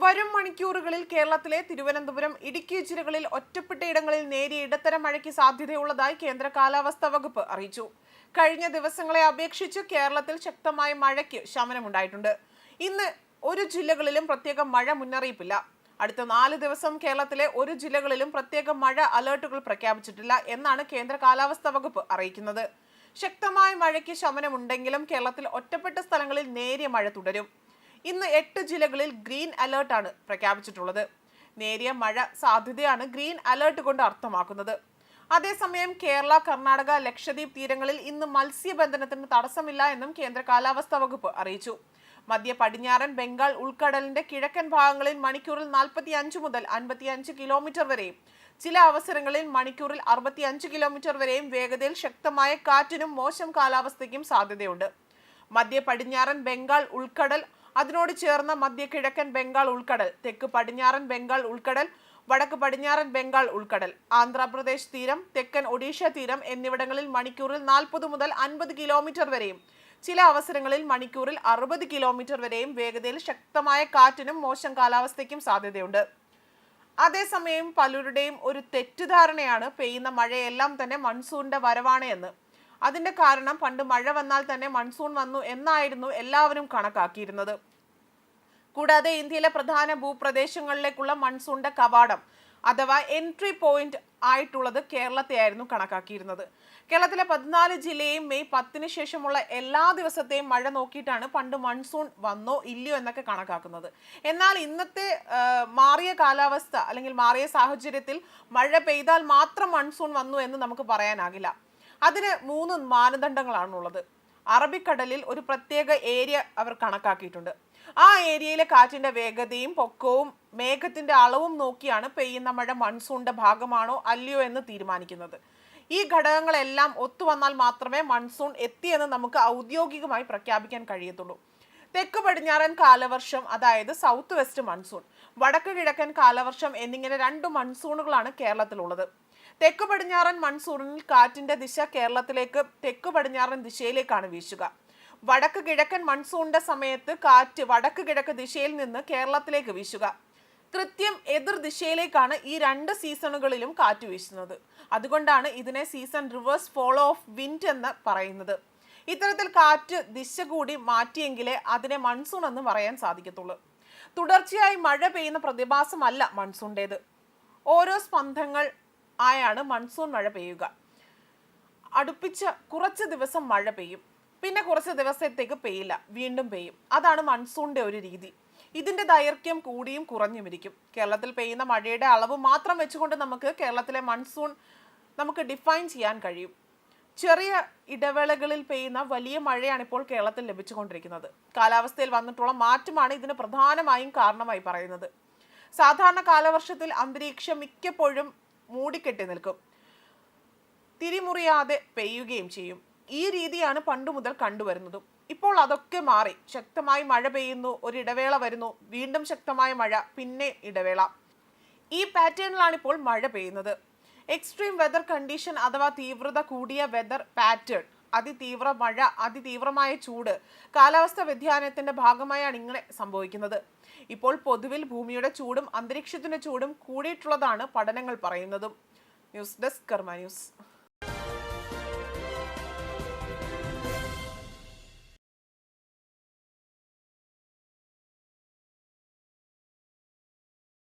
വരും മണിക്കൂറുകളിൽ കേരളത്തിലെ തിരുവനന്തപുരം, ഇടുക്കി ജില്ലകളിൽ ഒറ്റപ്പെട്ടയിടങ്ങളിൽ നേരിയ ഇടത്തരം മഴയ്ക്ക് സാധ്യതയുള്ളതായി കേന്ദ്ര കാലാവസ്ഥാ വകുപ്പ് അറിയിച്ചു. കഴിഞ്ഞ ദിവസങ്ങളെ അപേക്ഷിച്ച് കേരളത്തിൽ ശക്തമായ മഴയ്ക്ക് ശമനമുണ്ടായിട്ടുണ്ട്. ഇന്ന് ഒരു ജില്ലകളിലും പ്രത്യേക മഴ മുന്നറിയിപ്പില്ല. അടുത്ത 4 ദിവസം കേരളത്തിലെ ഒരു ജില്ലകളിലും പ്രത്യേക മഴ അലർട്ടുകൾ പ്രഖ്യാപിച്ചിട്ടില്ല എന്നാണ് കേന്ദ്ര കാലാവസ്ഥാ വകുപ്പ് അറിയിക്കുന്നത്. ശക്തമായ മഴയ്ക്ക് ശമനമുണ്ടെങ്കിലും കേരളത്തിൽ ഒറ്റപ്പെട്ട സ്ഥലങ്ങളിൽ നേരിയ മഴ തുടരും. ഇന്ന് 8 ജില്ലകളിൽ ഗ്രീൻ അലേർട്ടാണ് പ്രഖ്യാപിച്ചിട്ടുള്ളത്. നേരിയ മഴ സാധ്യതയാണ് ഗ്രീൻ അലേർട്ട് കൊണ്ട് അർത്ഥമാക്കുന്നത്. അതേസമയം കേരള, കർണാടക, ലക്ഷദ്വീപ് തീരങ്ങളിൽ ഇന്ന് മത്സ്യബന്ധനത്തിന് തടസ്സമില്ല എന്നും കേന്ദ്ര കാലാവസ്ഥാ വകുപ്പ് അറിയിച്ചു. മധ്യ പടിഞ്ഞാറൻ ബംഗാൾ ഉൾക്കടലിന്റെ കിഴക്കൻ ഭാഗങ്ങളിൽ മണിക്കൂറിൽ 45 മുതൽ 55 കിലോമീറ്റർ വരെയും ചില അവസരങ്ങളിൽ മണിക്കൂറിൽ 65 കിലോമീറ്റർ വരെയും വേഗതയിൽ ശക്തമായ കാറ്റിനും മോശം കാലാവസ്ഥയ്ക്കും സാധ്യതയുണ്ട്. മധ്യ പടിഞ്ഞാറൻ ബംഗാൾ ഉൾക്കടൽ, അതിനോട് ചേർന്ന മധ്യ കിഴക്കൻ ബംഗാൾ ഉൾക്കടൽ, തെക്ക് പടിഞ്ഞാറൻ ബംഗാൾ ഉൾക്കടൽ, വടക്ക് പടിഞ്ഞാറൻ ബംഗാൾ ഉൾക്കടൽ, ആന്ധ്രാപ്രദേശ് തീരം, തെക്കൻ ഒഡീഷ തീരം എന്നിവിടങ്ങളിൽ മണിക്കൂറിൽ 40 മുതൽ 50 കിലോമീറ്റർ വരെയും ചില അവസരങ്ങളിൽ മണിക്കൂറിൽ 60 കിലോമീറ്റർ വരെയും വേഗതയിൽ ശക്തമായ കാറ്റിനും മോശം കാലാവസ്ഥയ്ക്കും സാധ്യതയുണ്ട്. അതേസമയം പലരുടെയും ഒരു തെറ്റിദ്ധാരണയാണ് പെയ്യുന്ന മഴയെല്ലാം തന്നെ മൺസൂണിന്റെ വരവാണ് എന്ന്. അതിന്റെ കാരണം പണ്ട് മഴ വന്നാൽ തന്നെ മൺസൂൺ വന്നു എന്നായിരുന്നു എല്ലാവരും കണക്കാക്കിയിരുന്നത്. കൂടാതെ ഇന്ത്യയിലെ പ്രധാന ഭൂപ്രദേശങ്ങളിലേക്കുള്ള മൺസൂണിന്റെ കവാടം അഥവാ എൻട്രി പോയിന്റ് ആയിട്ടുള്ളത് കേരളത്തെയായിരുന്നു കണക്കാക്കിയിരുന്നത്. കേരളത്തിലെ 14 ജില്ലയും മെയ് 10 ശേഷമുള്ള എല്ലാ ദിവസത്തെയും മഴ നോക്കിയിട്ടാണ് പണ്ട് മൺസൂൺ വന്നോ ഇല്ലയോ എന്നൊക്കെ കണക്കാക്കുന്നത്. എന്നാൽ ഇന്നത്തെ മാറിയ കാലാവസ്ഥ അല്ലെങ്കിൽ മാറിയ സാഹചര്യത്തിൽ മഴ പെയ്താൽ മാത്രം മൺസൂൺ വന്നു എന്ന് നമുക്ക് പറയാനാകില്ല. അതിന് 3 മാനദണ്ഡങ്ങളാണുള്ളത്. അറബിക്കടലിൽ ഒരു പ്രത്യേക ഏരിയ അവർ കണക്കാക്കിയിട്ടുണ്ട്. ആ ഏരിയയിലെ കാറ്റിന്റെ വേഗതയും പൊക്കവും മേഘത്തിന്റെ അളവും നോക്കിയാണ് പെയ്യുന്ന മഴ മൺസൂണിന്റെ ഭാഗമാണോ അല്ലയോ എന്ന് തീരുമാനിക്കുന്നത്. ഈ ഘടകങ്ങളെല്ലാം ഒത്തുവന്നാൽ മാത്രമേ മൺസൂൺ എത്തിയെന്ന് നമുക്ക് ഔദ്യോഗികമായി പ്രഖ്യാപിക്കാൻ കഴിയത്തുള്ളൂ. തെക്ക് പടിഞ്ഞാറൻ കാലവർഷം, അതായത് സൗത്ത് വെസ്റ്റ് മൺസൂൺ, വടക്ക് കിഴക്കൻ കാലവർഷം എന്നിങ്ങനെ 2 മൺസൂണുകളാണ് കേരളത്തിലുള്ളത്. തെക്ക് പടിഞ്ഞാറൻ മൺസൂണിൽ കാറ്റിന്റെ ദിശ കേരളത്തിലേക്ക് തെക്ക് പടിഞ്ഞാറൻ ദിശയിലേക്കാണ് വീശുക. വടക്ക് കിഴക്കൻ മൺസൂണിന്റെ സമയത്ത് കാറ്റ് വടക്ക് കിഴക്ക് ദിശയിൽ നിന്ന് കേരളത്തിലേക്ക് വീശുക. കൃത്യം എതിർ ദിശയിലേക്കാണ് ഈ 2 സീസണുകളിലും കാറ്റ് വീശുന്നത്. അതുകൊണ്ടാണ് ഇതിനെ season reverse follow of wind എന്ന് പറയുന്നത്. ഇത്തരത്തിൽ കാറ്റ് ദിശ കൂടി മാറ്റിയെങ്കിലേ അതിനെ മൺസൂൺ എന്ന് പറയാൻ സാധിക്കത്തുള്ളൂ. തുടർച്ചയായി മഴ പെയ്യുന്ന പ്രതിഭാസമല്ല മൺസൂണിൻ്റേത്. ഓരോ സ്പന്ദങ്ങൾ ആയാണ് മൺസൂൺ മഴ പെയ്യുക. അടുപ്പിച്ച് കുറച്ച് ദിവസം മഴ പെയ്യും, പിന്നെ കുറച്ച് ദിവസത്തേക്ക് പെയ്യില്ല, വീണ്ടും പെയ്യും. അതാണ് മൺസൂണിന്റെ ഒരു രീതി. ഇതിന്റെ ദൈർഘ്യം കൂടിയും കുറഞ്ഞുമിരിക്കും. കേരളത്തിൽ പെയ്യുന്ന മഴയുടെ അളവ് മാത്രം വെച്ചുകൊണ്ട് നമുക്ക് കേരളത്തിലെ മൺസൂൺ നമുക്ക് ഡിഫൈൻ ചെയ്യാൻ കഴിയും. ചെറിയ ഇടവേളകളിൽ പെയ്യുന്ന വലിയ മഴയാണ് ഇപ്പോൾ കേരളത്തിൽ ലഭിച്ചുകൊണ്ടിരിക്കുന്നത്. കാലാവസ്ഥയിൽ വന്നിട്ടുള്ള മാറ്റമാണ് ഇതിന് പ്രധാനമായും കാരണമായി പറയുന്നത്. സാധാരണ കാലവർഷത്തിൽ അന്തരീക്ഷം മിക്കപ്പോഴും മൂടിക്കെട്ടി നിൽക്കും, തിരിമുറിയാതെ പെയ്യുകയും ചെയ്യും. ഈ രീതിയാണ് പണ്ടു മുതൽ കണ്ടുവരുന്നതും. ഇപ്പോൾ അതൊക്കെ മാറി ശക്തമായി മഴ പെയ്യുന്നു, ഒരു ഇടവേള വരുന്നു, വീണ്ടും ശക്തമായ മഴ, പിന്നെ ഇടവേള. ഈ പാറ്റേണിലാണ് ഇപ്പോൾ മഴ പെയ്യുന്നത്. എക്സ്ട്രീം വെതർ കണ്ടീഷൻ അഥവാ തീവ്രത കൂടിയ വെതർ പാറ്റേൺ, അതിതീവ്ര മഴ, അതിതീവ്രമായ ചൂട്, കാലാവസ്ഥാ വ്യതിയാനത്തിന്റെ ഭാഗമായാണ് ഇങ്ങനെ സംഭവിക്കുന്നത്. ഇപ്പോൾ പൊതുവിൽ ഭൂമിയുടെ ചൂടും അന്തരീക്ഷത്തിന്റെ ചൂടും കൂടിയിട്ടുള്ളതാണ് പഠനങ്ങൾ പറയുന്നതും. ന്യൂസ് ഡെസ്ക് കർമ്മ ന്യൂസ്.